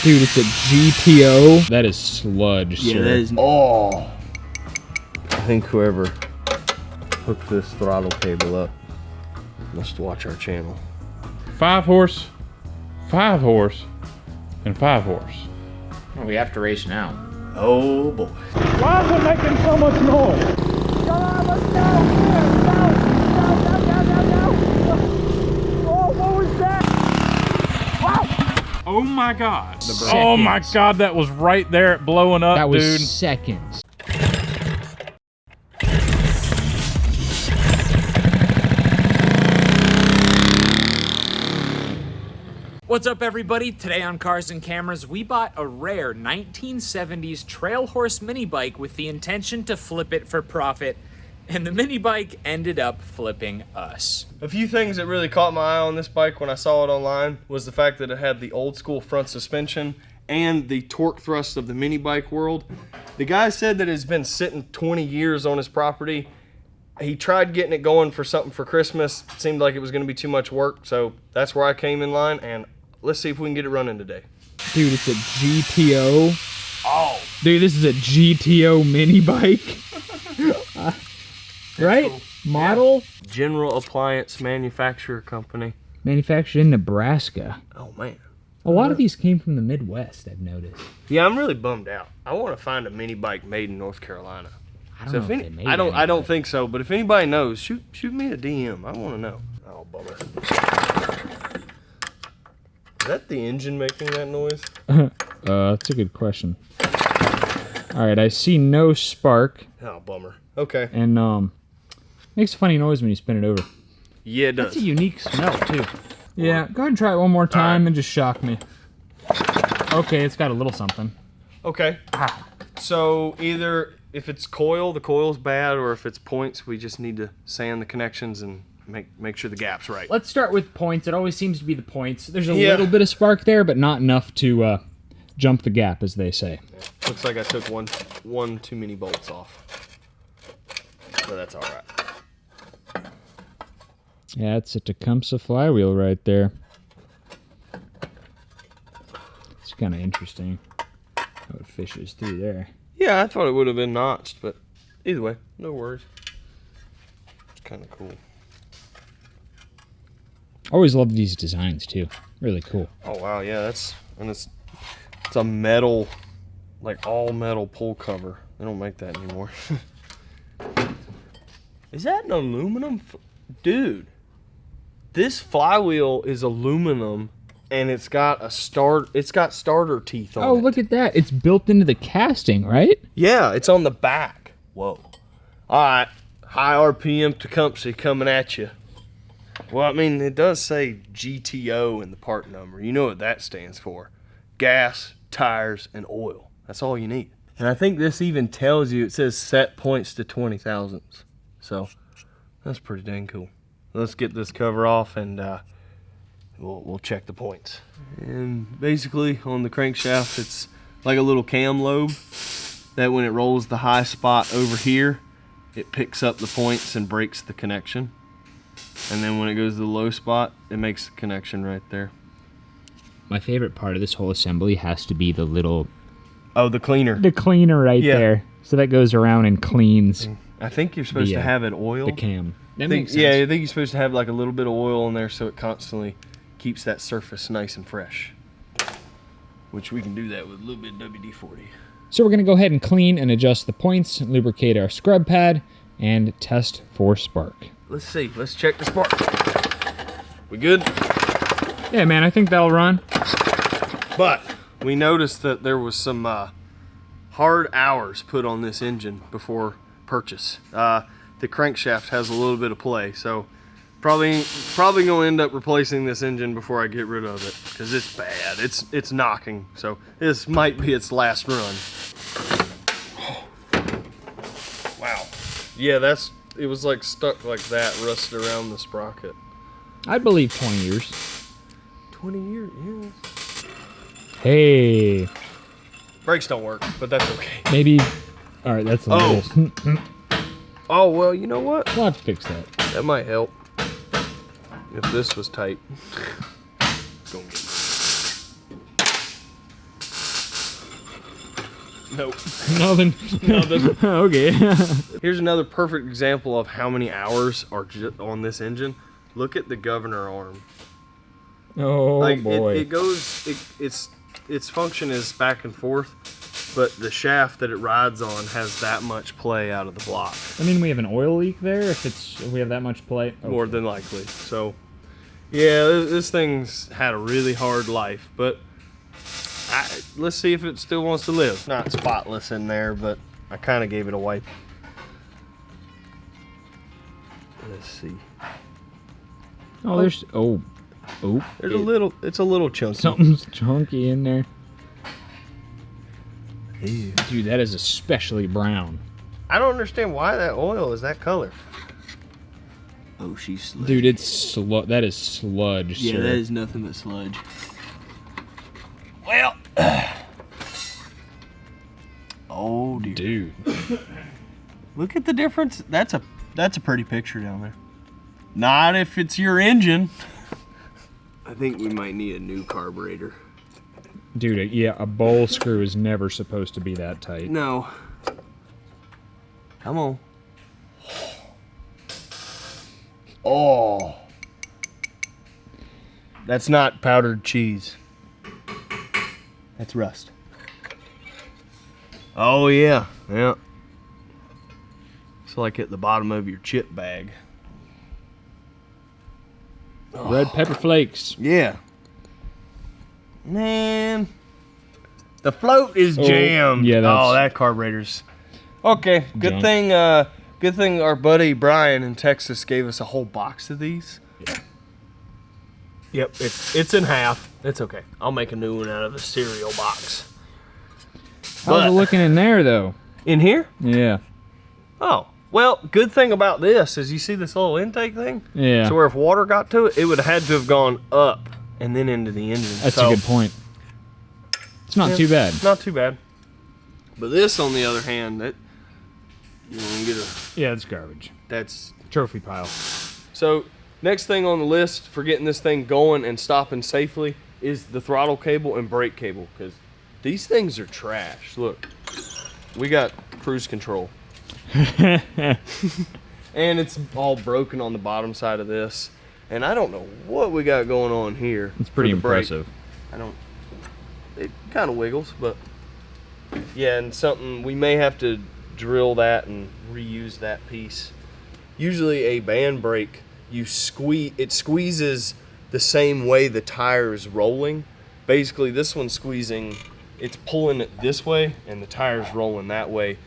Dude, it's a GTO. That is sludge, Yeah, sir. that is. Oh. I think whoever hooked this throttle cable up must watch our channel. 5 horse, 5 horse, and 5 horse. Well, we have to race now. Oh boy. Why is it making so much noise? Come on, let's go! Go! Oh, what was that? Wow! Oh my God. Oh my God, that was right there at blowing up, That was dude. seconds. What's up, everybody? Today on Cars and Cameras, we bought a rare 1970s trail horse mini bike with the intention to flip it for profit, and the mini bike ended up flipping us. A few things that really caught my eye on this bike when I saw it online was the fact that it had the old school front suspension and the torque thrust of the mini bike world. The guy said that it's been sitting 20 years on his property. He tried getting it going for something for Christmas. It seemed like it was going to be too much work, so that's where I came in line, and let's see if we can get it running today. Dude, it's a GTO. Oh. Dude, this is a GTO mini bike. Right? Cool. Model? General Appliance Manufacturer Company. Manufactured in Nebraska. Oh, man. A lot of these came from the Midwest, I've noticed. Yeah, I'm really bummed out. I want to find a mini bike made in North Carolina. I don't know if they made I don't any. think so, but if anybody knows, shoot me a DM. I want to know. Oh, bummer. Is that the engine making that noise? That's a good question. Alright, I see no spark. Oh, bummer. Okay. And, makes a funny noise when you spin it over. Yeah, it does. That's a unique smell, too. Yeah, go ahead and try it one more time and just shock me. Okay, it's got a little something. Okay. So either if it's coil, the coil's bad, or if it's points, we just need to sand the connections and make sure the gap's right. Let's start with points. It always seems to be the points. There's a little bit of spark there, but not enough to jump the gap, as they say. Yeah. Looks like I took one too many bolts off. But that's all right. Yeah, it's a Tecumseh flywheel right there. It's kind of interesting how it fishes through there. Yeah, I thought it would have been notched, but either way, no worries. It's kind of cool. Always love these designs too. Really cool. Oh wow, yeah, it's a metal, like all metal pull cover. They don't make that anymore. Is that an aluminum? Dude, this flywheel is aluminum, and it's got starter teeth on it. Oh, look at that. It's built into the casting, right? Yeah, it's on the back. Whoa. All right, high RPM Tecumseh coming at you. Well, I mean, it does say GTO in the part number. You know what that stands for. Gas, tires, and oil. That's all you need. And I think this even tells you, it says set points to 20 thousandths. So, that's pretty dang cool. Let's get this cover off and we'll check the points. And basically, on the crankshaft, it's like a little cam lobe that when it rolls the high spot over here, it picks up the points and breaks the connection. And then when it goes to the low spot, it makes the connection right there. My favorite part of this whole assembly has to be the little... Oh, the cleaner. The cleaner right there. So that goes around and cleans I think you're supposed to have it oiled. the cam. That makes makes sense. Yeah, I think you're supposed to have like a little bit of oil in there so it constantly keeps that surface nice and fresh. Which we can do that with a little bit of WD-40. So we're going to go ahead and clean and adjust the points, lubricate our scrub pad, and test for spark. Let's see. Let's check the spark. We good? Yeah, man, I think that'll run. But we noticed that there was some hard hours put on this engine before purchase. The crankshaft has a little bit of play, so probably gonna end up replacing this engine before I get rid of it because it's bad. It's knocking. So this might be its last run. Wow. Yeah, it was like stuck like that, rusted around the sprocket. I believe 20 years. 20 years, yeah. Hey. Brakes don't work, but that's okay. Maybe. All right, that's a little. Oh, well, you know what? We'll have to fix that. That might help. If this was tight. Nope. Nothing. Okay. Here's another perfect example of how many hours are on this engine. Look at the governor arm. Oh Like boy. it goes. Its function is back and forth, but the shaft that it rides on has that much play out of the block. I mean, we have an oil leak there. If we have that much play. Oh. More than likely. So, yeah, this thing's had a really hard life, but let's see if it still wants to live. Not spotless in there, but I kind of gave it a wipe. Let's see. Oh, there's There's a little. It's a little chunky. something's chunky in there. Ew. Dude, that is especially brown. I don't understand why that oil is that color. Oh, she's sludge. Dude, that is sludge, Yeah, sir. that is nothing but sludge. Well. Oh dear. Dude. Look at the difference. That's a pretty picture down there. Not if it's your engine. I think we might need a new carburetor. Dude, yeah, a bowl screw is never supposed to be that tight. No. Come on. Oh. That's not powdered cheese. That's rust. Oh yeah. Yeah. It's like at the bottom of your chip bag. Red pepper flakes. Yeah. Man. The float is Oh, jammed. yeah, that's- Oh, that carburetor's. Okay, good Junk. thing good thing our buddy Brian in Texas gave us a whole box of these. Yeah. Yep, it's in half. It's okay. I'll make a new one out of the cereal box. How's it looking in there, though? In here? Yeah. Oh. Well, good thing about this is you see this little intake thing? Yeah. So where if water got to it, it would have had to have gone up and then into the engine. That's So, a good point. It's not too bad. Not too bad. But this, on the other hand, that you want to get a Yeah, it's garbage. that's Trophy pile. so. Next thing on the list for getting this thing going and stopping safely is the throttle cable and brake cable, because these things are trash. Look, we got cruise control, and it's all broken on the bottom side of this, and I don't know what we got going on here. It's pretty for the brake. impressive. I don't. It kind of wiggles, but yeah, and something we may have to drill that and reuse that piece. Usually, a band brake, it squeezes the same way the tire is rolling. Basically, this one's squeezing, it's pulling it this way, and the tire's rolling that way.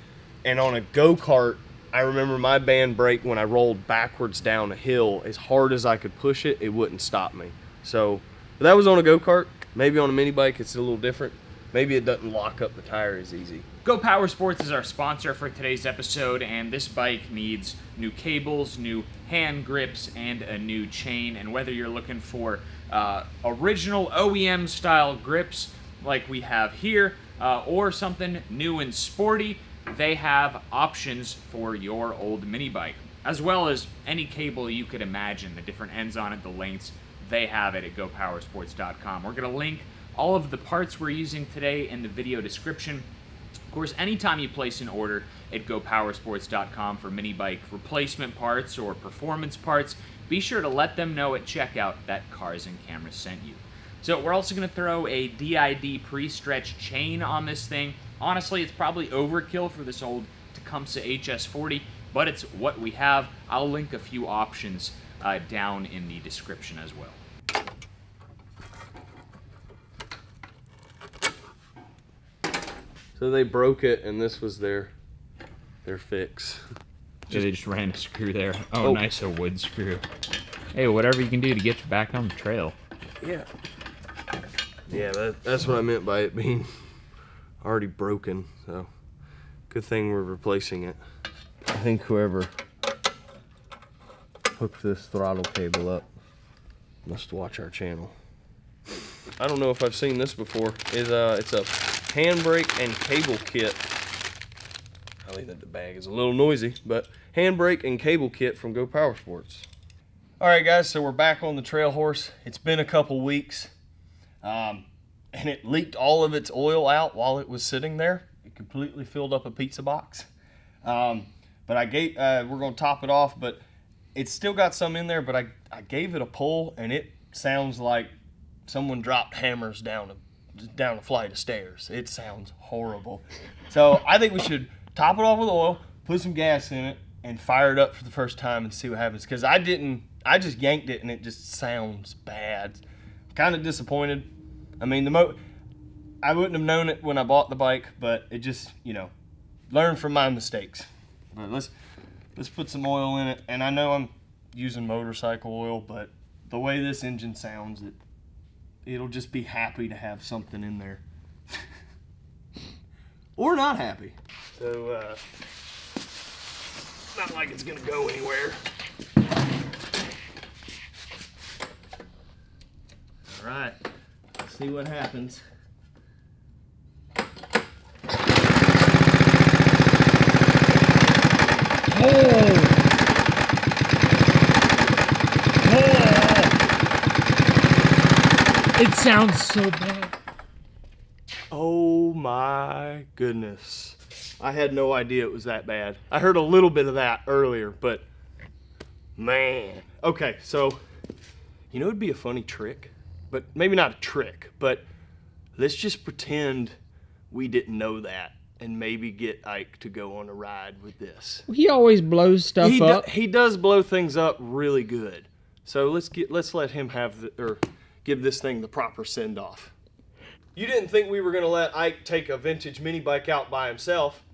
And on a go-kart, I remember my band brake, when I rolled backwards down a hill, as hard as I could push it, it wouldn't stop me. So, but that was on a go-kart. Maybe on a mini bike, it's a little different. Maybe it doesn't lock up the tire as easy. Go Power Sports is our sponsor for today's episode, and this bike needs new cables, new hand grips, and a new chain. And whether you're looking for original OEM style grips like we have here, or something new and sporty, they have options for your old mini bike, as well as any cable you could imagine, the different ends on it, the lengths. They have it at gopowersports.com. We're going to link all of the parts we're using today in the video description. Of course, anytime you place an order at gopowersports.com for mini bike replacement parts or performance parts, be sure to let them know at checkout that Cars and Cameras sent you. So we're also going to throw a DID pre-stretch chain on this thing. Honestly, it's probably overkill for this old Tecumseh HS50, but it's what we have. I'll link a few options down in the description as well. So they broke it, and this was their fix. Yeah, they just ran a screw there. Oh, nice, a wood screw. Hey, whatever you can do to get you back on the trail. Yeah. Yeah, that's what I meant by it being already broken. So, good thing we're replacing it. I think whoever hooked this throttle cable up must watch our channel. I don't know if I've seen this before. It's a handbrake and cable kit. I think that the bag is a little noisy, but handbrake and cable kit from Go Power Sports. All right, guys, so we're back on the trail horse. It's been a couple weeks, and it leaked all of its oil out while it was sitting there. completely filled up a pizza box. But I gave, we're going to top it off, but it's still got some in there, but I gave it a pull, and it sounds like someone dropped hammers down a flight of stairs. It sounds horrible. So I think we should top it off with oil, put some gas in it, and fire it up for the first time and see what happens. Because I just yanked it, and it just sounds bad. Kind of disappointed. I mean, I wouldn't have known it when I bought the bike, but it just, learn from my mistakes. But let's put some oil in it. And I know I'm using motorcycle oil, but the way this engine sounds, it'll just be happy to have something in there. Or not happy. So, not like it's gonna go anywhere. All right, let's see what happens. It sounds so bad. Oh my goodness. I had no idea it was that bad. I heard a little bit of that earlier, but man. Okay, so, it'd be a funny trick, but maybe not a trick, but let's just pretend we didn't know that and maybe get Ike to go on a ride with this. He always blows stuff up. He does blow things up really good. So let's let him give this thing the proper send off. You didn't think we were gonna let Ike take a vintage mini bike out by himself?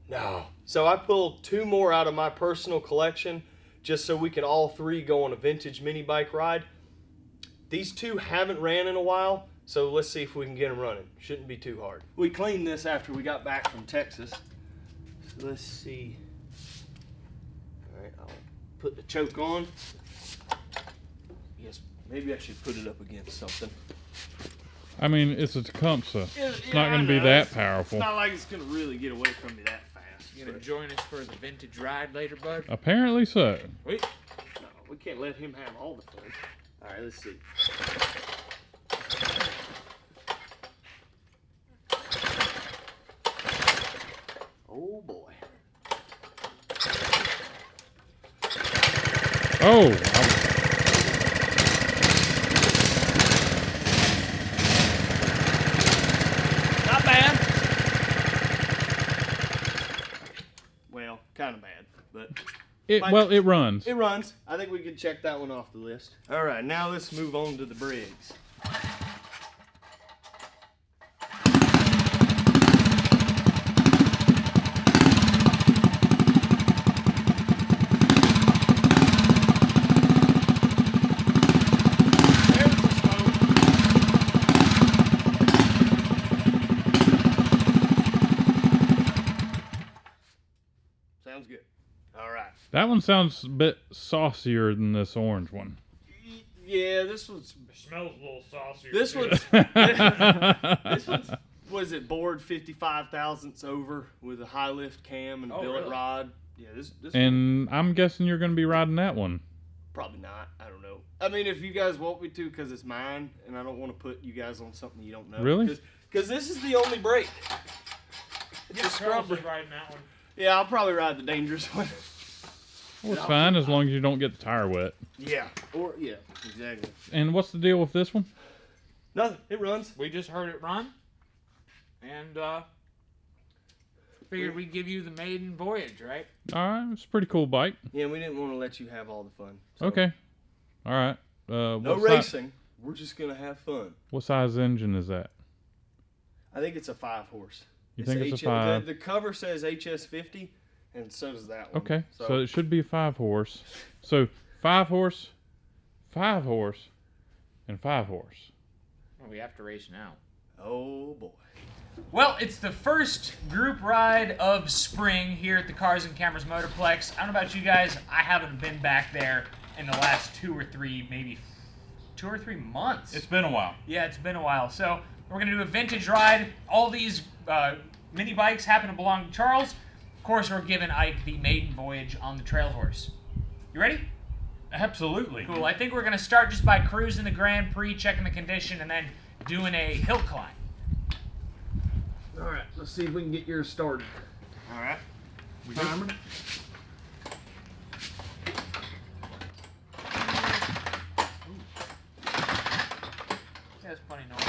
No. So I pulled 2 more out of my personal collection just so we can all 3 go on a vintage mini bike ride. These 2 haven't ran in a while, so let's see if we can get them running. Shouldn't be too hard. We cleaned this after we got back from Texas. So let's see. All right, I'll put the choke on. Yes, maybe I should put it up against something. I mean, it's a Tecumseh. It's Yeah, not going to be that powerful. It's not like it's going to really get away from me that fast. You gonna join us for the vintage ride later, bud? Apparently so. Wait. No, we can't let him have all the fun. All right, let's see. Oh boy. Oh, Not bad. Well, kind of bad, but it runs. it runs. I think we can check that one off the list. All right, now let's move on to the Briggs. Sounds good. All right. That one sounds a bit saucier than this orange one. Yeah, this one's. Smells a little saucier. This one's. Was it bored 55 thousandths over with a high lift cam and a billet really? rod? Yeah, this. And I'm guessing you're going to be riding that one. Probably not. I don't know. I mean, if you guys want me to, because it's mine, and I don't want to put you guys on something you don't know. Really? Because this is the only brake. It's a scrubber. riding that one. Yeah, I'll probably ride the dangerous one. Well, it's fine as long as you don't get the tire wet. Yeah. Yeah, exactly. And what's the deal with this one? Nothing. It runs. We just heard it run, and figured we'd give you the maiden voyage, right? All right, it's a pretty cool bike. Yeah, we didn't want to let you have all the fun. So. Okay. All right. No racing. We're just gonna have fun. What size engine is that? I think it's a 5-horse. You think it's a 5? The cover says HS50, and so does that one. Okay, so it should be a 5-horse. So 5-horse, 5-horse, and 5-horse. Well, we have to race now. Oh boy. Well, it's the first group ride of spring here at the Cars and Cameras Motorplex. I don't know about you guys, I haven't been back there in the last 2 or 3, maybe 2 or 3 months. It's been a while. Yeah, it's been a while. So we're going to do a vintage ride. All these mini bikes happen to belong to Charles. Of course, we're giving Ike the maiden voyage on the trail horse. You ready? Absolutely. Cool. I think we're going to start just by cruising the Grand Prix, checking the condition, and then doing a hill climb. All right, Let's see if we can get yours started. All right. Timer. That's funny noise.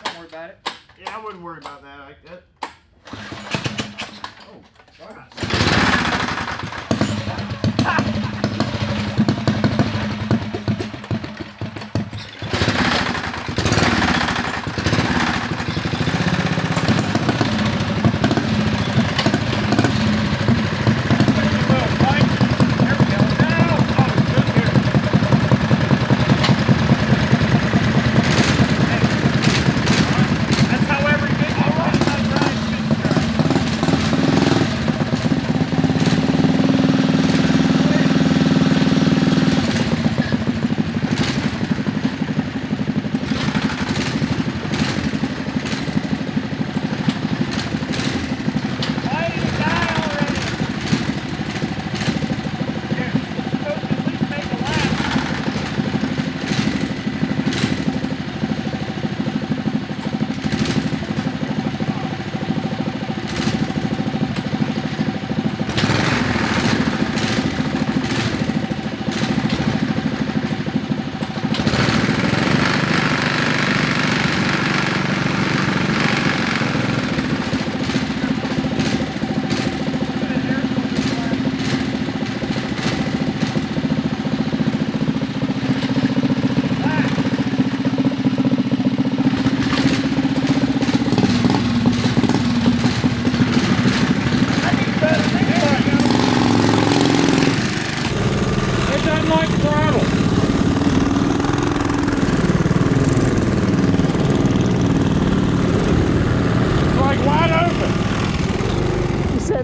Don't worry about it. Yeah, I wouldn't worry about that. Like that.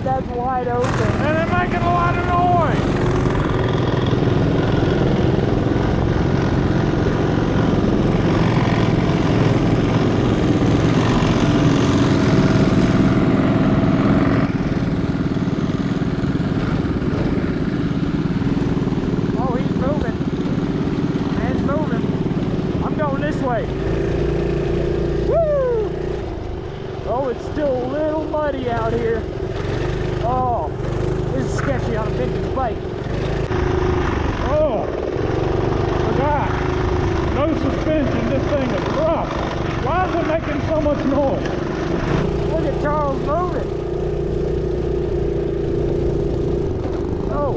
That's wide open. And they're making a lot of noise. Oh, he's moving. Man's moving. I'm going this way. Woo! Oh, it's still a little muddy out here. Oh, this is sketchy on a vintage bike. Oh, forgot. No suspension. This thing is rough. Why is it making so much noise? Look at Charles moving. Oh.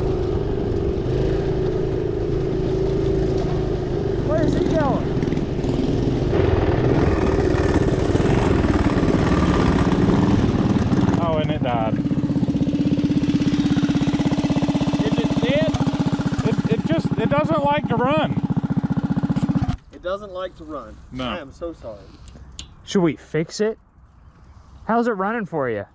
Where's he going? Oh, and it died. It doesn't like to run. It doesn't like to run. No. I am so sorry. Should we fix it? How's it running for you?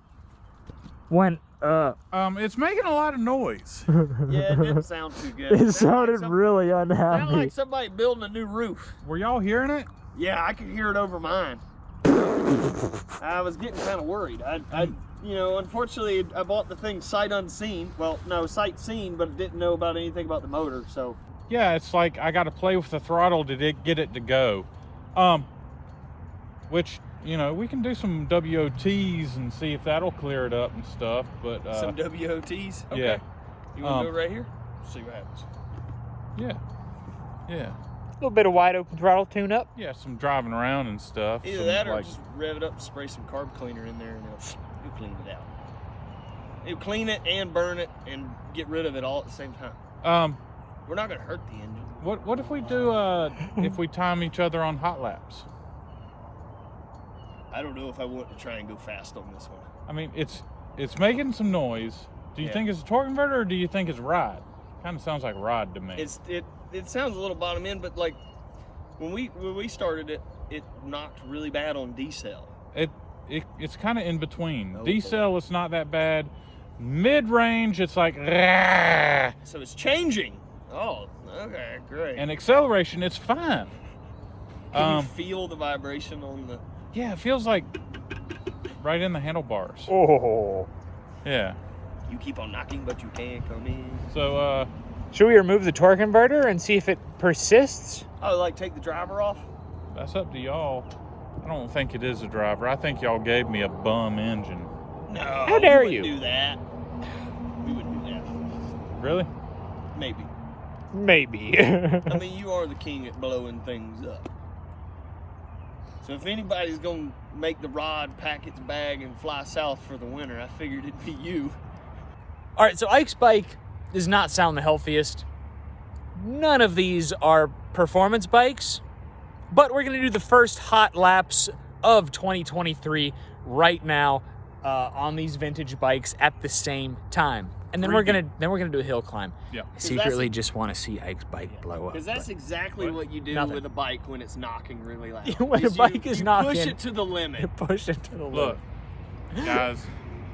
When, It's making a lot of noise. Yeah, it didn't sound too good. It sounded really Sounded unhappy. like somebody building a new roof. Were y'all hearing it? Yeah, I could hear it over mine. I was getting kind of worried. You know, unfortunately, I bought the thing sight unseen. Well, no, sight seen, but didn't know about anything about the motor, so. Yeah, it's like I got to play with the throttle to get it to go. Which, you know, we can do some WOTs and see if that'll clear it up and stuff, but... Some WOTs? Okay. Yeah. You want to do it right here? See what happens. Yeah. Yeah. a little bit of wide open throttle tune up. Yeah, some driving around and stuff. Either some, that or like, just rev it up and spray some carb cleaner in there and it'll clean it out. It'll clean it and burn it and get rid of it all at the same time. We're not gonna hurt the engine. What if we do if we time each other on hot laps? I don't know if I want to try and go fast on this one. I mean, it's making some noise. Do you think it's a torque converter or do you think it's rod? Kind of sounds like rod to me. It sounds a little bottom end, but like when we started it, it knocked really bad on decel. It's kind of in between. Oh, Decel, it's not that bad. Mid-range, it's like rah! So it's changing. Oh, okay, great. And acceleration, it's fine. Can you feel the vibration on the? Yeah, it feels like right in the handlebars. Oh. Yeah. You keep on knocking, but you can't come in. So, Should we remove the torque converter and see if it persists? Oh, like take the driver off? that's up to y'all. I don't think it is a driver. I think y'all gave me a bum engine. No. How dare we you? wouldn't do that. We wouldn't do that. Really? Maybe. Maybe. I mean, you are the king at blowing things up. So if anybody's gonna make the rod pack its bag and fly south for the winter, I figured it'd be you. All right, so Ike's bike does not sound the healthiest. None of these are performance bikes, but we're gonna do the first hot laps of 2023 right now on these vintage bikes at the same time. And then we're gonna do a hill climb. Yeah. I secretly just want to see Ike's bike blow up. Because that's exactly what you do Nothing. with a bike when it's knocking really loud. When a bike is knocking, push it to the limit. Push it to the Look, limit. guys,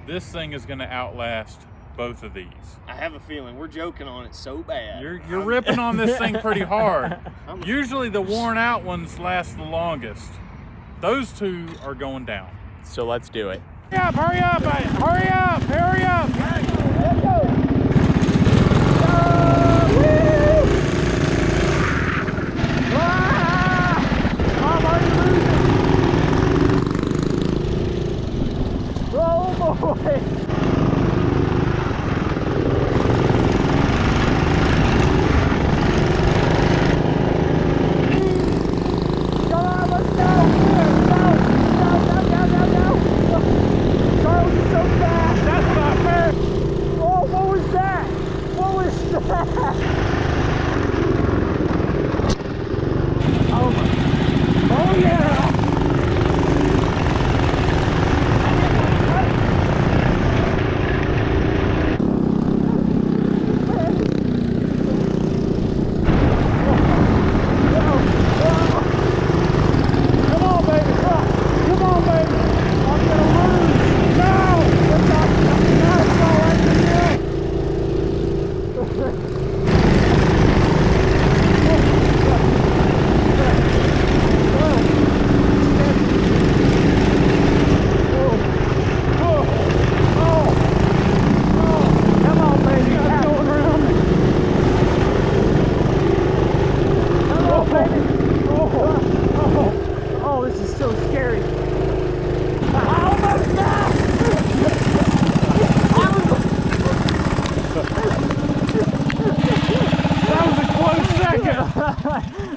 this thing is going to outlast both of these. I have a feeling we're joking on it so bad. You're ripping on this thing pretty hard. Usually the worn out ones last the longest. Those two are going down. So let's do it. Hurry up, buddy. Hurry up, hurry up. Let's go. Oh boy! Come on, let's go! Go! Carlos is so fast! That's not fair! Oh, what was that? What was that? Oh my! Oh yeah!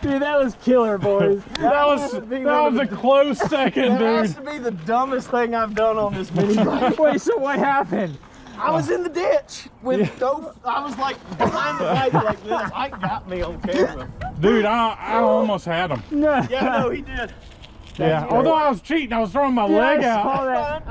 Dude, that was killer, boys. That was a close second, That has dude. to be the dumbest thing I've done on this mini bike. Wait, so what happened? I was in the ditch with I was like behind the bike like this. Ike got me on camera. Dude, I almost had him. Yeah, no, he did. Yeah, although I was cheating, I was throwing my leg I out. saw that.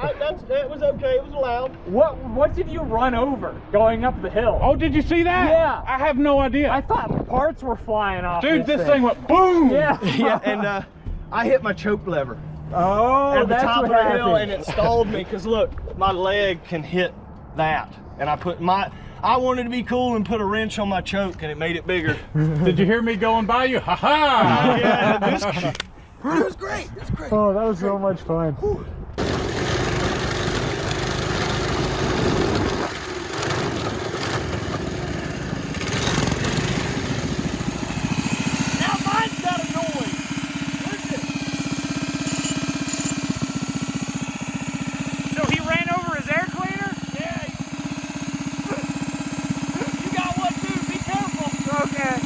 That was okay. It was allowed. What did you run over going up the hill? Oh, did you see that? Yeah. I have no idea. I thought parts were flying off. Dude, this thing went boom. Yeah. Yeah, and I hit my choke lever Oh, at the that's top what of the hill, happened. and it stalled me because look, my leg can hit that, and I wanted to be cool and put a wrench on my choke, and it made it bigger. Did you hear me going by you? Ha ha! Yeah, it was great. It was great. Oh, that was so much fun. Now mine's got a noise. Listen. So he ran over his air cleaner? Yeah. You got one too. Be careful. Okay.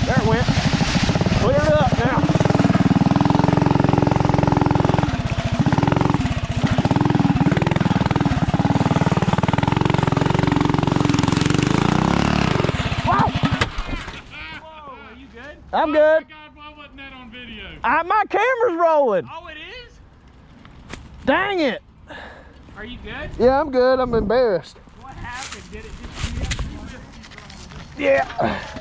There it went. Clear it up now. I'm good. Oh my God, why wasn't that on video? My camera's rolling. Oh, it is? Dang it. Are you good? Yeah, I'm good. I'm embarrassed. What happened? Did it just Yeah.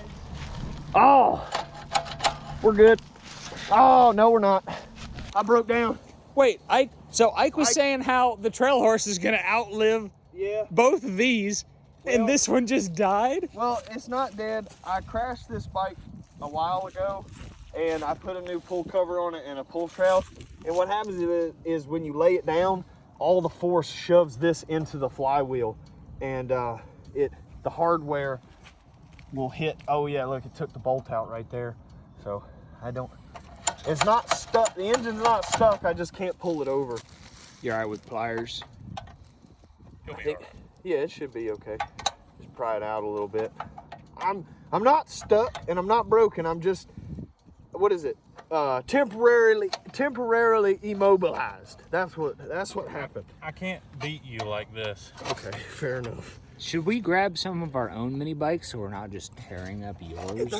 Oh, we're good. Oh, no, we're not. I broke down. Wait, Ike was saying how the trail horse is gonna outlive Yeah. both of these, and Well- this one just died? Well, it's not dead. I crashed this bike a while ago, and I put a new pull cover on it and a pull shroud. And what happens is when you lay it down, all the force shoves this into the flywheel, and the hardware will hit. Oh yeah, look, it took the bolt out right there. So I don't, it's not stuck. The engine's not stuck. I just can't pull it over. You're all right with pliers? Yeah, it should be okay. Just pry it out a little bit. I'm not stuck and I'm not broken. I'm just, what is it? Temporarily immobilized. That's what happened. I can't beat you like this. Okay, fair enough. Should we grab some of our own mini bikes so we're not just tearing up yours?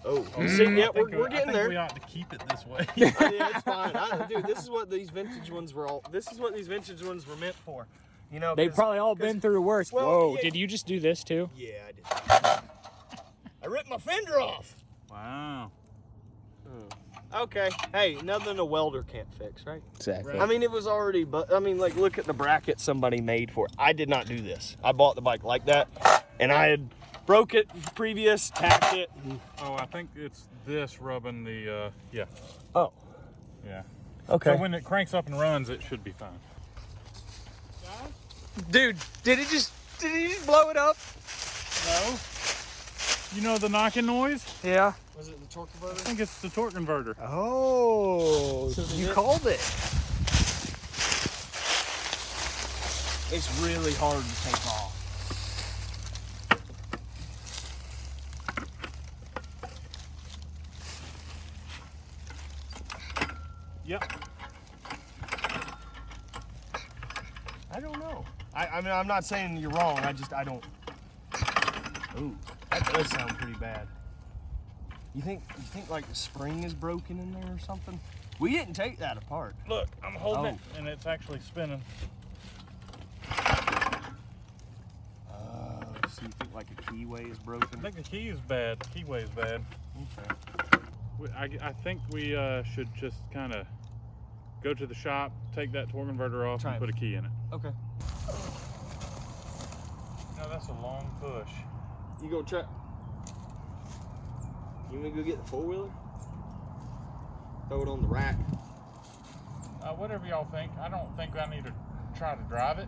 Oh, see, yeah, we're getting I think there. we ought to keep it this way. Yeah, it's fine. Dude, this is what these vintage ones were meant for. You know, They've probably all been through worse. Well, Whoa, yeah. did you just do this too? Yeah, I did. I ripped my fender off. Wow. Okay. Hey, nothing a welder can't fix, right? Exactly. I mean, it was already, but I mean, like, look at the bracket somebody made for it. I did not do this. I bought the bike like that, and I had broke it previous, tapped it. Oh, I think it's this rubbing the, yeah. Oh. Yeah. Okay. So when it cranks up and runs, it should be fine. Dude, did he just blow it up? No. You know the knocking noise? Yeah. Was it the torque I converter? think it's the torque converter. Oh, you called it. It's really hard to take off. Yep. I don't know. I mean, I'm not saying you're wrong. I don't. Ooh, that does sound pretty bad. You think like the spring is broken in there or something? We didn't take that apart. Look, I'm holding Oh. it, and it's actually spinning. So you think like a keyway is I broken? think the key is bad. The keyway is bad. Okay. I think we should just kind of go to the shop, take that torque converter off, Try and it. put a key in it. Okay. No, that's a long push. You go try. You want to go get the 4-wheeler? Throw it on the rack. Whatever y'all think. I don't think I need to try to drive it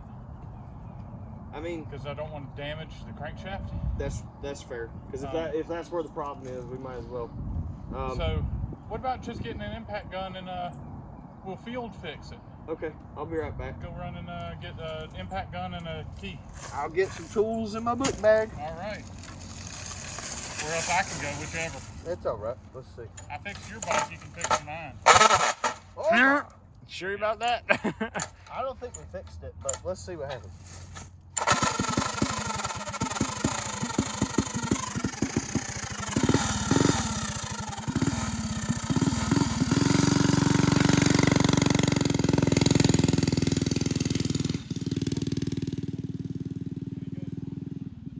I mean, because I don't want to damage the crankshaft. that's fair. Because if that's where the problem is, we might as well. So, what about just getting an impact gun and we'll field fix it? Okay, I'll be right back. Go run and get an impact gun and a key. I'll get some tools in my book bag. All right. Or else I can go, whichever. That's all right. Let's see. I fixed your bike, you can fix mine. Oh, Sure about that? I don't think we fixed it, but let's see what happens.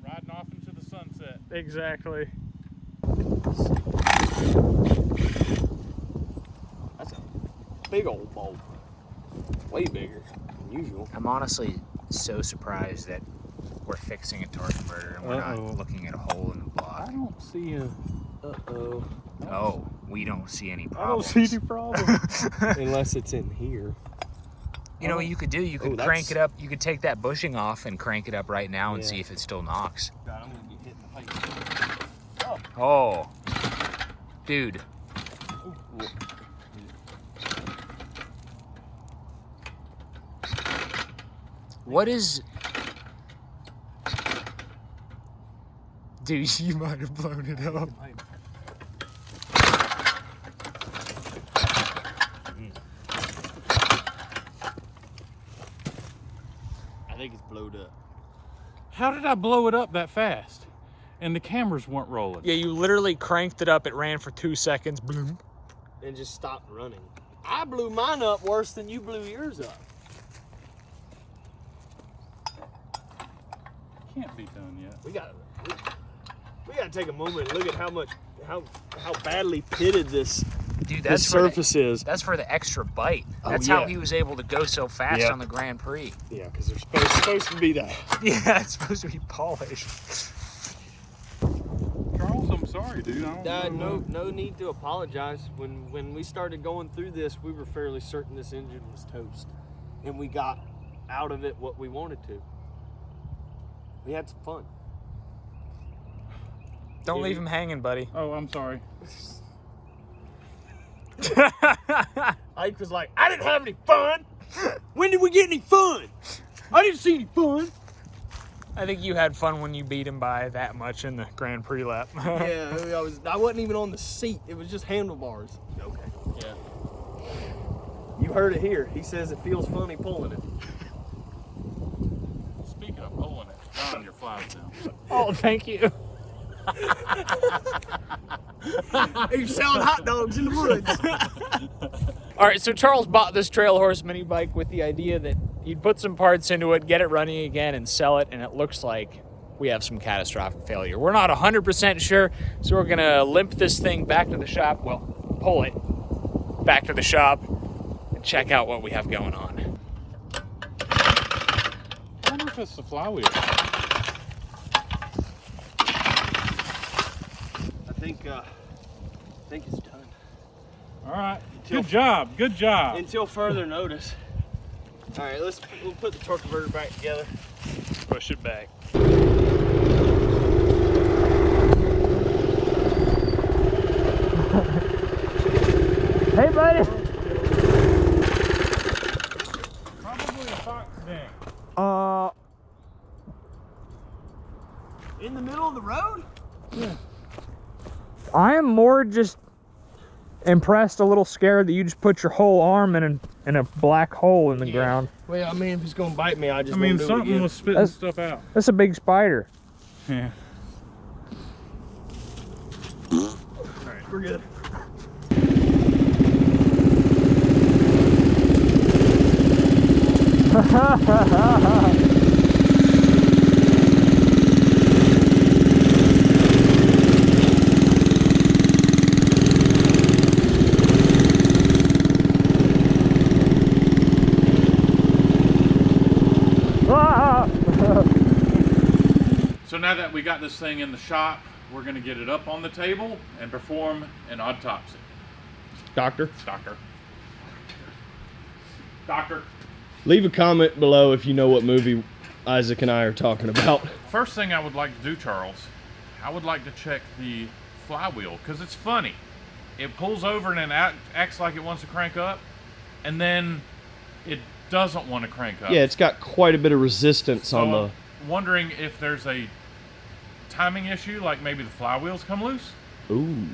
Riding off into the sunset. Exactly. That's a big old bolt. Way bigger than usual. I'm honestly so surprised that we're fixing a torque converter and we're not looking at a hole in the block. I don't see a... Uh-oh. Oh, we don't see any I don't problems. see any problem. Unless it's in here. You know what you could do? You could Oh, crank that's- it up. You could take that bushing off and crank it up right now and Yeah. see if it still knocks. God, I'm gonna be hitting the pipe. Oh, dude. What is... Dude, you might have blown it up. I think it's blowed up. How did I blow it up that fast? And the cameras weren't rolling. Yeah, you literally cranked it up. It ran for 2 seconds. Boom. And just stopped running. I blew mine up worse than you blew yours up. Can't be done yet. We gotta take a moment and look at how badly pitted this Dude, this surface is. That's for the extra bite. Oh, That's yeah. how he was able to go so fast Yeah. on the Grand Prix. Yeah, because they're supposed to be that. Yeah, it's supposed to be polished. Charles, I'm sorry, dude. I don't know. No need to apologize. When we started going through this, we were fairly certain this engine was toast, and we got out of it what we wanted to. We had some fun. Don't leave him hanging, buddy. Oh, I'm sorry. Ike was like, I didn't have any fun. When did we get any fun? I didn't see any fun. I think you had fun when you beat him by that much in the Grand Prix lap. Yeah, I wasn't even on the seat. It was just handlebars. Okay. Yeah. You heard it here. He says it feels funny pulling it. Speaking of pulling it, John, your fly's down. Oh, thank you. You're selling hot dogs in the woods. All right, so Charles bought this trail horse mini bike with the idea that he'd put some parts into it, get it running again, and sell it, and it looks like we have some catastrophic failure. We're not 100% sure, so we're gonna limp this thing back to the shop, well, pull it back to the shop, and check out what we have going on. I wonder if it's the flywheel. I think it's done. All right. Good job. Good job. Until further notice. All right, we'll put the torque converter back together. Push it back. Hey, buddy. Probably a fox ding. In the middle of the road? I am more just impressed, a little scared that you just put your whole arm in a black hole in the ground. Well, I mean, if it's gonna bite me, I just I mean, won't do it something again. was spitting That's- stuff out. That's a big spider. Yeah. All right, we're good. So now that we got this thing in the shop, we're going to get it up on the table and perform an autopsy. Doctor, Doctor. leave a comment below if you know what movie Isaac and I are talking about. First thing I would like to do, Charles, I would like to check the flywheel because it's funny. It pulls over and then acts like it wants to crank up, and then it doesn't want to crank up. Yeah, it's got quite a bit of resistance So on the... I'm wondering if there's a timing issue, like maybe the flywheels come loose. Ooh.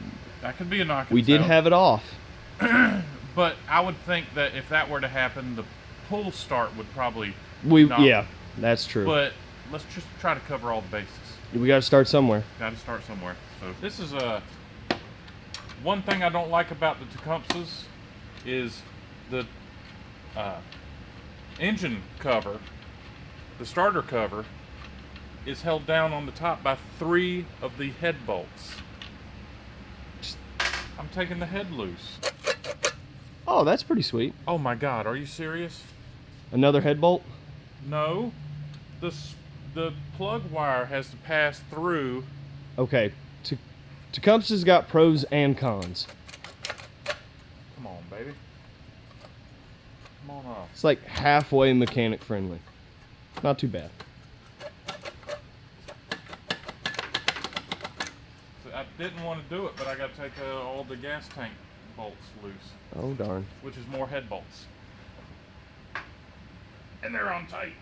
That could be a knock. We did have it off. But I would think that if that were to happen, the pull start would probably Yeah, that's true. But let's just try to cover all the bases. We got to start somewhere. Got to start somewhere. So this is one thing I don't like about the Tecumsehs is the engine cover, the starter cover, is held down on the top by 3 of the head bolts. I'm taking the head loose. Oh, that's pretty sweet. Oh my God, are you serious? Another head bolt? No, the plug wire has to pass through. Okay, Tecumseh's got pros and cons. Come on, baby. Come on off. It's like halfway mechanic friendly. Not too bad. So I didn't want to do it, but I got to take all the gas tank bolts loose, Oh, darn. which is more head bolts. And they're on tight.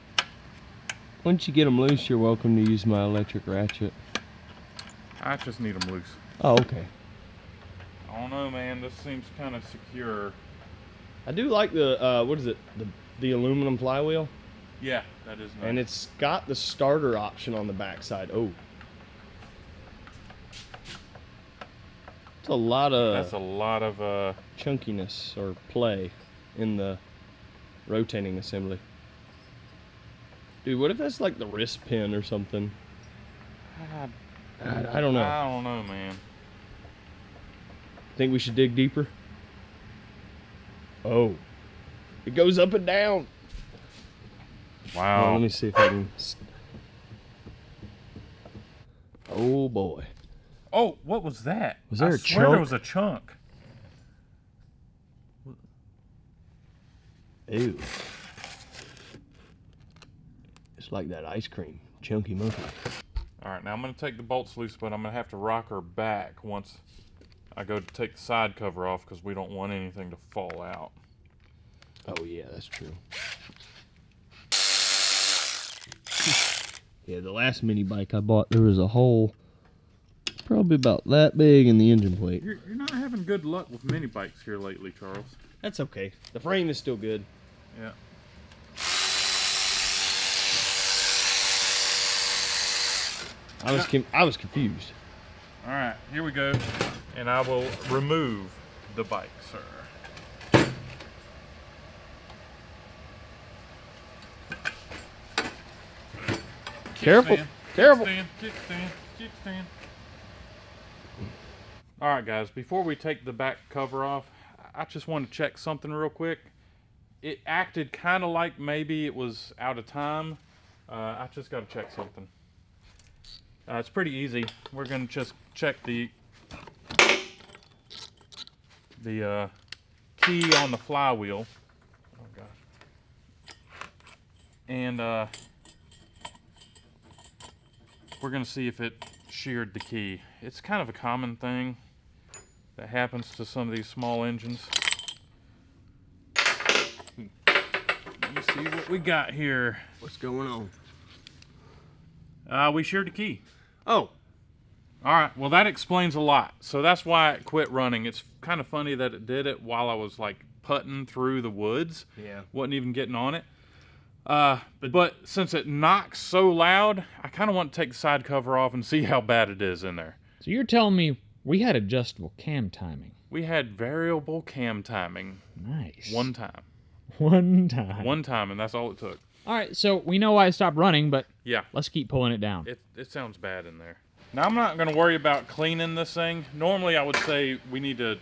Once you get them loose, you're welcome to use my electric ratchet. I just need them loose. Oh, okay. I don't know, man. This seems kind of secure. I do like the, what is it? The aluminum flywheel. Yeah, that is nice. And it's got the starter option on the backside. Oh. It's a lot of That's a lot of chunkiness or play in the rotating assembly. Dude, what if that's like the wrist pin or something? I don't know. I don't know, man. Think we should dig deeper? Oh. It goes up and down. Wow. Well, let me see if I can... Oh, boy. Oh, what was that? Was there I a swear chunk? there was a chunk. Ew. It's like that ice cream. Chunky monkey. All right, now I'm going to take the bolts loose, but I'm going to have to rock her back once I go to take the side cover off because we don't want anything to fall out. Oh yeah, that's true. Yeah, the last mini bike I bought, there was a hole probably about that big in the engine plate. You're not having good luck with mini bikes here lately, Charles. That's okay. The frame is still good. Yeah. I was confused. All right, here we go. And I will remove the bike, sir. Careful. Kickstand, Careful. kickstand. All right, guys, before we take the back cover off, I just want to check something real quick. It acted kind of like maybe it was out of time. I just got to check something. It's pretty easy. We're going to just check the key on the flywheel. Oh, gosh. And we're going to see if it sheared the key. It's kind of a common thing that happens to some of these small engines. Let me see what we got here. What's going on? We sheared the key. Oh. All right, well that explains a lot. So that's why it quit running. It's kind of funny that it did it while I was like putting through the woods. Yeah. Wasn't even getting on it. But since it knocks so loud, I kind of want to take the side cover off and see how bad it is in there. So you're telling me we had adjustable cam timing? We had variable cam timing. Nice. One time. One time. One time, and that's all it took. All right, so we know why it stopped running, but yeah, let's keep pulling it down. It sounds bad in there. Now, I'm not going to worry about cleaning this thing. Normally, I would say we need to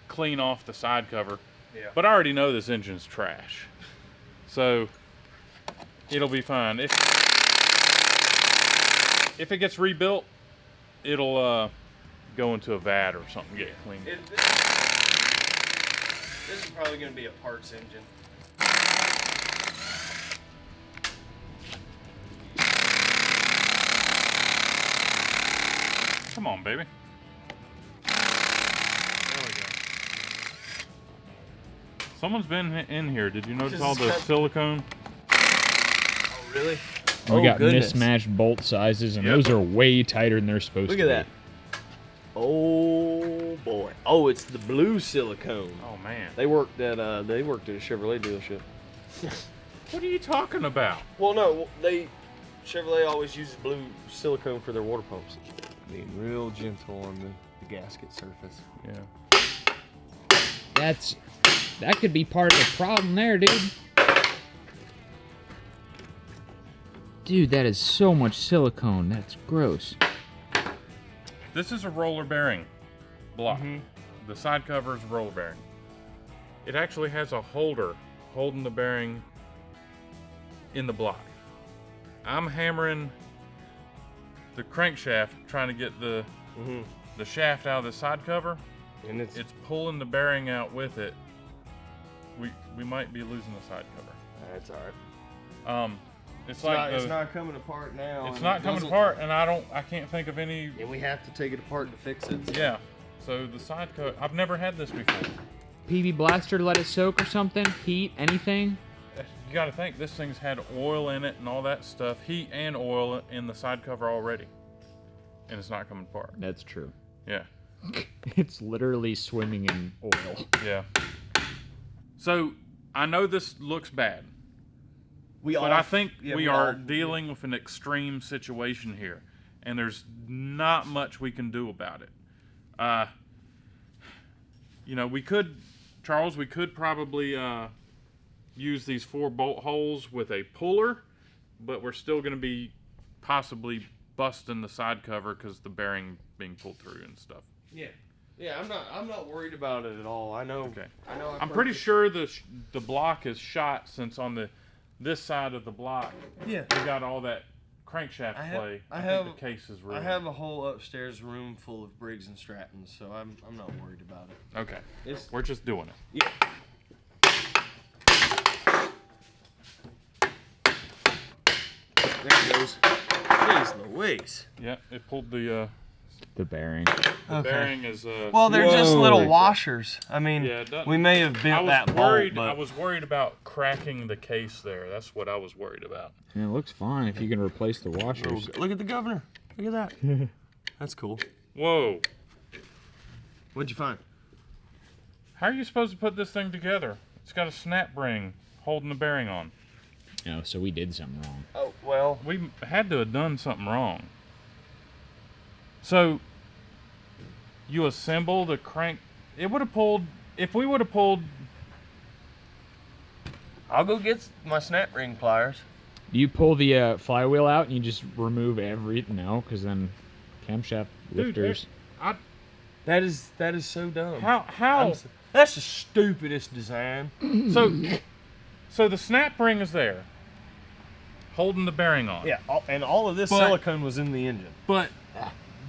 clean off the side cover. Yeah. But I already know this engine's trash. So, it'll be fine. If it gets rebuilt, it'll go into a vat or something, get cleaned. This is probably going to be a parts engine. Come on, baby. There we go. Someone's been in here. Did you notice all the silicone? Oh, really? We got mismatched bolt sizes, and those are way tighter than they're supposed to be. Look at that. Oh boy. Oh, it's the blue silicone. Oh man. They worked at a Chevrolet dealership. What are you talking about? Well, no, Chevrolet always uses blue silicone for their water pumps. Being real gentle on the gasket surface. Yeah. That could be part of the problem there, dude. Dude, that is so much silicone. That's gross. This is a roller bearing block. The side cover is a roller bearing. It actually has a holder holding the bearing in the block. I'm hammering the crankshaft trying to get the shaft out of the side cover, and it's pulling the bearing out with it. We might be losing the side cover. That's all right. It's not coming apart now. It's not coming apart, and I can't think of any. And we have to take it apart to fix it. So. Yeah. So the side cover, I've never had this before. PB Blaster let it soak or something? Heat? Anything? You got to think this thing's had oil in it and all that stuff, heat and oil in the side cover already, and it's not coming apart. That's true. Yeah. It's literally swimming in oil. Yeah. So I know this looks bad, but I think we are dealing with an extreme situation here, and there's not much we can do about it. You know, Charles, we could probably use these 4 bolt holes with a puller, but we're still going to be possibly busting the side cover because the bearing being pulled through and stuff. Yeah. Yeah, I'm not worried about it at all. I know. Okay. I'm pretty sure the block is shot, since on this side of the block, we got all that crankshaft play. I think the case is ruined. I have a whole upstairs room full of Briggs and Strattons, so I'm not worried about it. Okay. We're just doing it. Yeah. There it goes. Jeez Louise. Yeah, it pulled the bearing. bearing is. Well, they're just Whoa. little washers. I mean, Yeah, it doesn't- we may have I bent was that worried. bolt, I but was worried about cracking the case there. That's what I was worried about. Yeah, it looks fine if you can replace the washers. look at the governor. Look at that. That's cool. Whoa! What'd you find? How are you supposed to put this thing together? It's got a snap ring holding the bearing on. Oh, so we did something wrong. Oh, well. We had to have done something wrong. So, you assemble the crank. It would have pulled. If we would have pulled. I'll go get my snap ring pliers. Do you pull the flywheel out and you just remove No, because then camshaft Dude, lifters. That is so dumb. How? That's the stupidest design. So the snap ring is there, holding the bearing on. Yeah, and all of this But- silicone was in the engine. But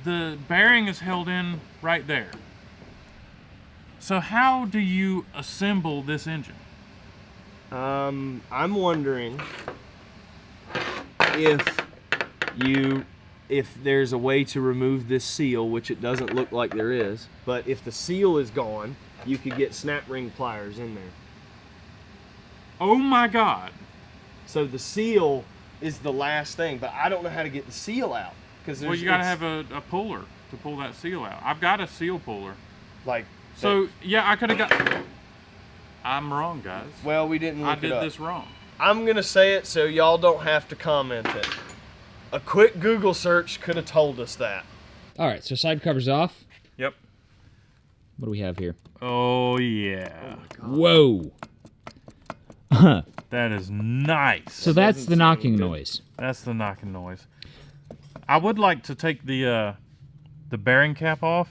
the bearing is held in right there. So how do you assemble this engine? I'm wondering if there's a way to remove this seal, which it doesn't look like there is, but if the seal is gone, you could get snap ring pliers in there. Oh my God! So the seal is the last thing, but I don't know how to get the seal out. Well, you gotta have a puller to pull that seal out. I've got a seal puller. like. So yeah, I could have got. I'm wrong, guys. Well, we didn't look I did it up. this wrong. I'm gonna say it so y'all don't have to comment it. A quick Google search could have told us that. All right, so side cover's off. Yep. What do we have here? Oh yeah. Whoa. That is nice. So that's the knocking noise. That's the knocking noise. I would like to take the bearing cap off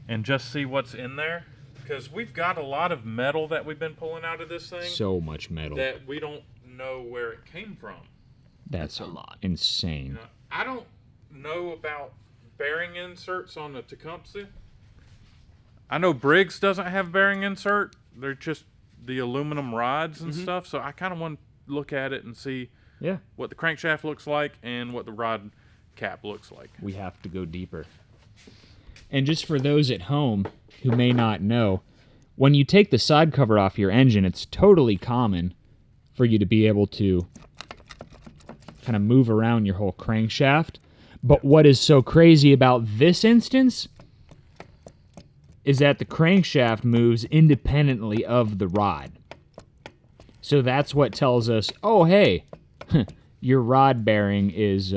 and just see what's in there, because we've got a lot of metal that we've been pulling out of this thing So much metal. that we don't know where it came from. That's a lot. Insane. Now, I don't know about bearing inserts on the Tecumseh. I know Briggs doesn't have bearing insert. They're just the aluminum rods and stuff. So I kind of want to look at it and see Yeah. what the crankshaft looks like and what the rod cap looks like. We have to go deeper. And just for those at home who may not know, when you take the side cover off your engine, it's totally common for you to be able to kind of move around your whole crankshaft. But what is so crazy about this instance is that the crankshaft moves independently of the rod. So that's what tells us, oh, hey, your rod bearing is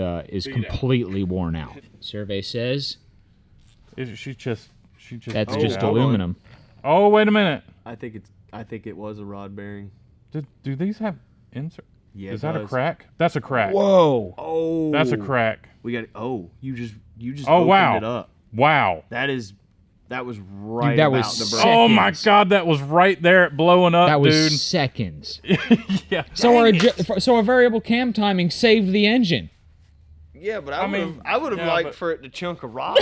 completely worn out. Survey says She just. that's Oh, just hold on. aluminum. Oh, wait a minute. I think it was a rod bearing. Do these have insert? Yeah. Is that a crack? That's a crack. Whoa! Oh. That's a crack. We got. Oh, you just Oh, opened wow. it up. Wow. That was right that about was to sick. break. Oh my Seconds. God, that was right there at blowing up, That was dude. seconds. Yeah. So a variable cam timing saved the engine. Yeah, but I mean, I would have yeah, liked but- for it to chunk a rod.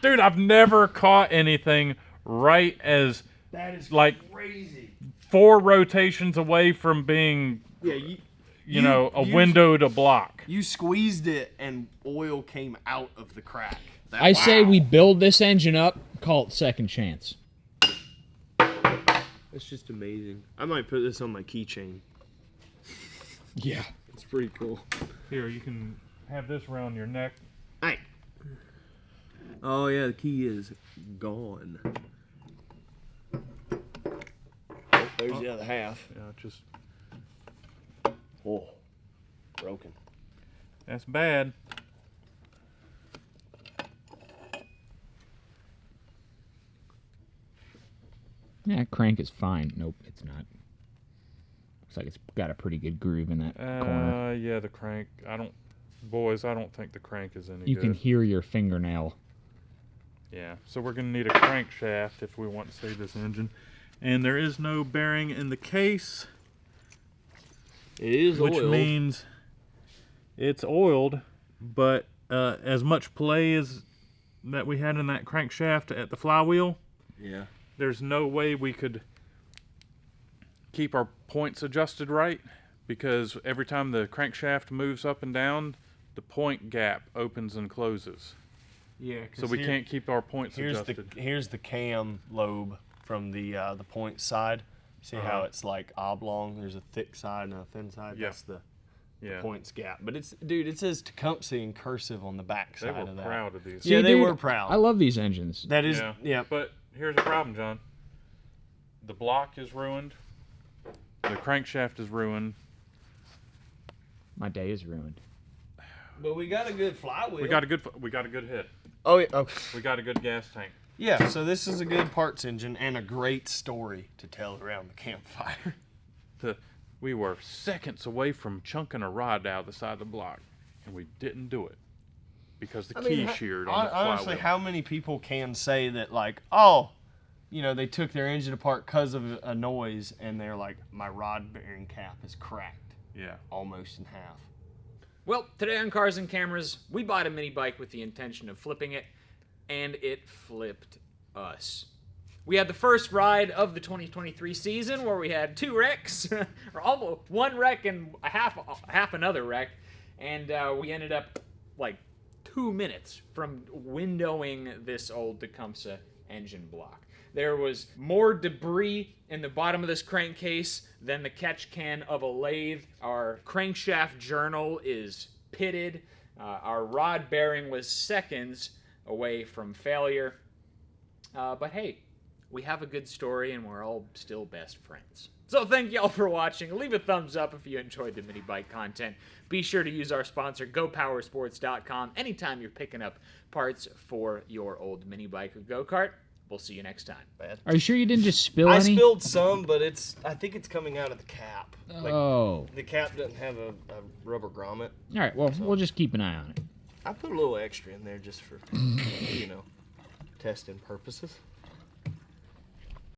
Dude, I've never caught anything right as That is like crazy. 4 rotations away from being, Yeah, you know, a window to block. You squeezed it and oil came out of the crack. I say we build this engine up, call it second chance. That's just amazing. I might put this on my keychain. Yeah. It's pretty cool. Here, you can have this around your neck. Hey. Oh yeah, the key is gone. Oh, there's the other half. Yeah, just Oh, broken. that's bad. Yeah, crank is fine. Nope, it's not. Looks like it's got a pretty good groove in that corner. Yeah, the crank. I don't think the crank is any You good. can hear your fingernail. Yeah, so we're going to need a crankshaft if we want to save this engine. And there is no bearing in the case, It is which oiled. means it's oiled, but as much play as that we had in that crankshaft at the flywheel, Yeah. there's no way we could keep our points adjusted right, because every time the crankshaft moves up and down the point gap opens and closes. Yeah. So we can't keep our points adjusted. Here's the cam lobe from the point side. See how it's like oblong? There's a thick side and a thin side. Yeah. That's the points gap. But it's, dude, it says Tecumseh in cursive on the back They side were of that. proud of these. Yeah, See, they dude, were proud. I love these engines. That is, Yeah. But here's the problem, John. The block is ruined. The crankshaft is ruined. My day is ruined. But we got a good flywheel. We got a good hit. Oh, yeah. Okay. We got a good gas tank. Yeah, so this is a good parts engine and a great story to tell around the campfire. We were seconds away from chunking a rod out of the side of the block, and we didn't do it because the key sheared on the flywheel. Honestly, how many people can say that, like, oh, you know, they took their engine apart because of a noise, and they're like, my rod bearing cap is cracked. Yeah. Almost in half. Well, today on Cars and Cameras, we bought a mini bike with the intention of flipping it, and it flipped us. We had the first ride of the 2023 season where we had 2 wrecks, or almost 1 wreck and half another wreck, and we ended up like 2 minutes from windowing this old Tecumseh engine block. There was more debris in the bottom of this crankcase than the catch can of a lathe. Our crankshaft journal is pitted. Our rod bearing was seconds away from failure. But hey, we have a good story and we're all still best friends. So thank y'all for watching. Leave a thumbs up if you enjoyed the mini bike content. Be sure to use our sponsor, GoPowersports.com, anytime you're picking up parts for your old mini bike or go-kart. We'll see you next time. Are you sure you didn't just spill I any? spilled some, but I think it's coming out of the cap. Like, Oh. the cap doesn't have a rubber grommet. All right, well, we'll just keep an eye on it. I put a little extra in there just for, you know, testing purposes.